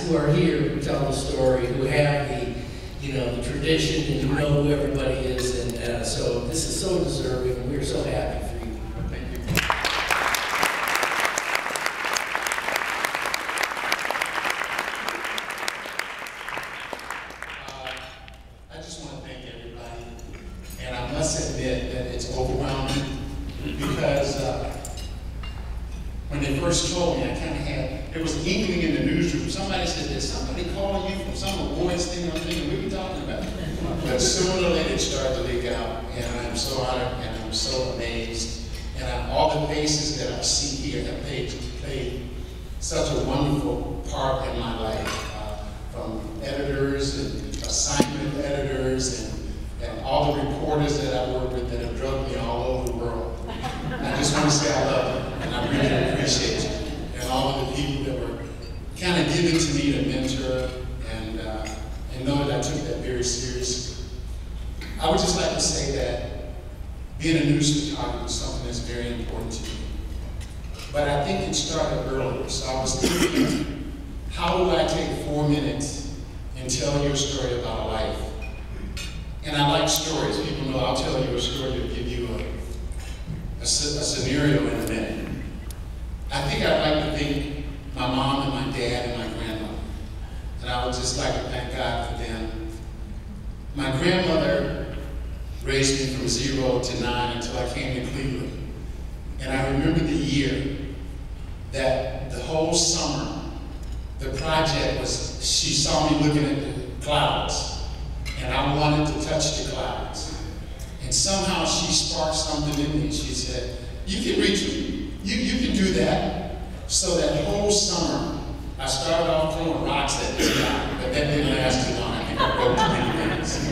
who are here, who tell the story, who have the, the tradition, and who know who everybody is, and so this is so deserving, and we're so happy for you. Thank you. I just want to thank everybody, and I must admit that it's overwhelming because when they first told me, I kind of had, there was an inkling in the newsroom. Somebody said, did somebody call you from some awards thing? I'm thinking, what are you talking about? But sooner or later it started to leak out, and I'm so honored and I'm so amazed. And all the faces that I see here have played such a wonderful part in my life, from editors and assignment editors and all the reporters that I work with that have drugged me all over the world. I just want to say I love you, and I really appreciate you. And all of the people that were kind of giving to me to mentor and know that I took that very seriously. I would just like to say that being a news photographer is something that's very important to me. But I think it started earlier. So I was thinking, how do I take 4 minutes and tell you a story about a life? And I like stories. People know I'll tell you a story to give you a scenario in a minute. I think I'd like to thank my mom and my dad and my grandmother. And I would just like to thank God for them. My grandmother raised me from 0 to 9 until I came to Cleveland. And I remember the year that the whole summer, the project was, she saw me looking at the clouds, and I wanted to touch the clouds. And somehow she sparked something in me. She said, you can reach me. You can do that. So that whole summer, I started off throwing rocks at the sky, but that didn't last too long. I think I broke 20 minutes.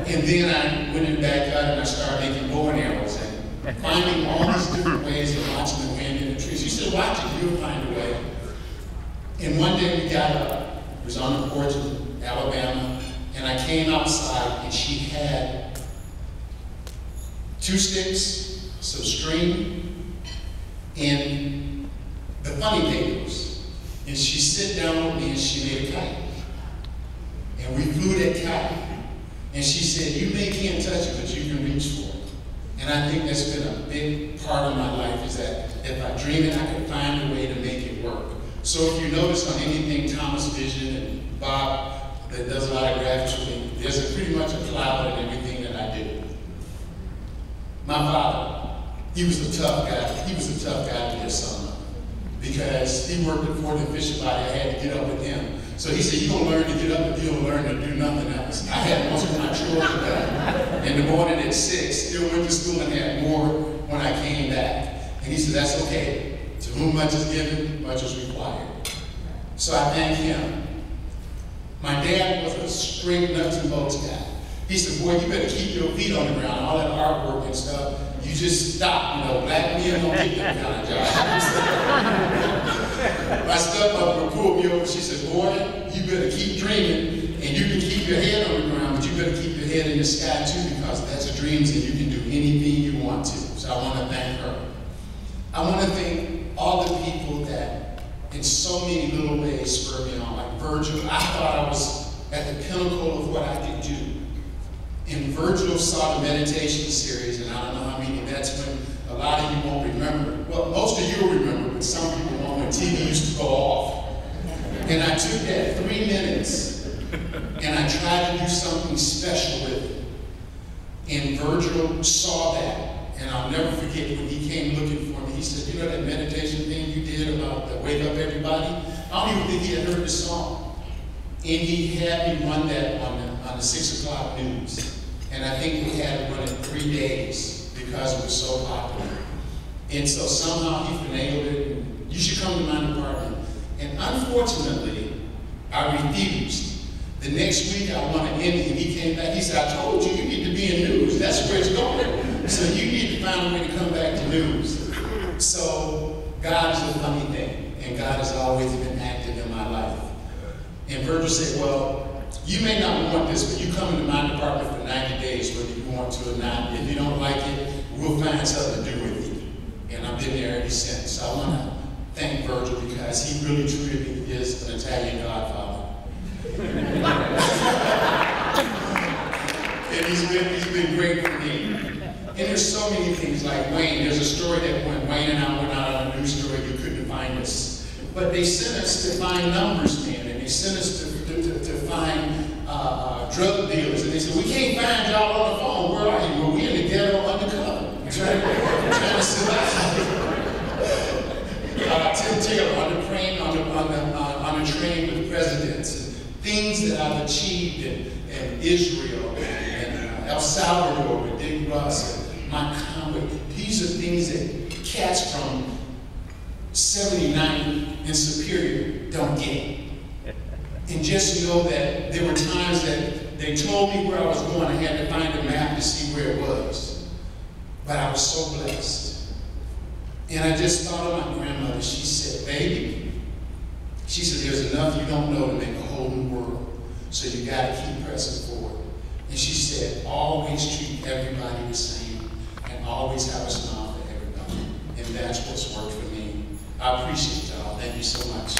And then I went in the backyard and I started making bow and arrows and finding all these different ways of watching the wind in the trees. You said, watch it, you'll find a way. And one day we got up, it was on the porch in Alabama, and I came outside and she had 2 sticks, some string, and the funny papers. And she sat down with me and she made a kite. And we flew that kite. And she said, you can't touch it, but you can reach for it. And I think that's been a big part of my life, is that if I dream it, I can find a way to make it work. So if you notice on anything Thomas Vision and Bob that does a lot of graphics with me, there's pretty much a cloud in everything that I do. My father, he was a tough guy. He was a tough guy to get son of, because he worked at Ford and Fisher Body. I had to get up with him. So he said, you're going to learn to get up, but you're going to learn to do nothing else. I had most of my chores done in the morning at 6, still went to school and had more when I came back. And he said, that's okay. To whom much is given, much is required. So I thank him. My dad was a straight nuts and bolts guy. He said, boy, you better keep your feet on the ground, all that artwork and stuff. You just stop, black men don't get that kind of job. My stepmother would pull me over, she said, boy, you better keep dreaming, and you can keep your head on the ground, but you better keep your head in the sky too, because that's a dream, and you can do anything you want to. So I want to thank her. I want to thank all the people that, in so many little ways, spurred me on. Like Virgil, I thought I was at the pinnacle of what I could do. And Virgil saw the meditation series, and I don't know how many, that's when a lot of you won't remember. Well, most of you will remember, but some people won't, when TV used to go off. And I took that 3 minutes, and I tried to do something special with it. And Virgil saw that, and I'll never forget when he came looking for me. He said, you know that meditation thing you did about the Wake Up Everybody? I don't even think he had heard the song. And he had me run that on the 6 o'clock news. And I think we had to run it 3 days because it was so popular. And so somehow he finagled it, and you should come to my department. And unfortunately, I refused. The next week I wanted him, and he came back. He said, I told you, you need to be in news. That's where it's going. So you need to find a way to come back to news. So God is a funny thing, and God has always been active in my life. And Virgil said, well, you may not want this, but you come into my department for 90 days, whether you want to or not. If you don't like it, we'll find something to do with you. And I've been there ever since. So I want to thank Virgil because he really truly is an Italian godfather. And he's been great for me. And there's so many things like Wayne. There's a story that when Wayne and I went out on a news story, you couldn't find us. But they sent us to find numbers men, and they sent us to find drug dealers. And they said, we can't find y'all on the phone. Where are you? Well, we're in the ghetto undercover. Trying to survive. Tim Taylor on the train with presidents, and things that I've achieved in Israel and El Salvador with Dick Ross and Mike Conway. These are things that cats from 79 and Superior don't get. And just know that there were times that they told me where I was going. I had to find a map to see where it was. But I was so blessed. And I just thought of my grandmother. She said, baby, she said, there's enough you don't know to make a whole new world. So you got to keep pressing forward. And she said, always treat everybody the same and always have a smile for everybody. And that's what's worked for me. I appreciate y'all. Thank you so much.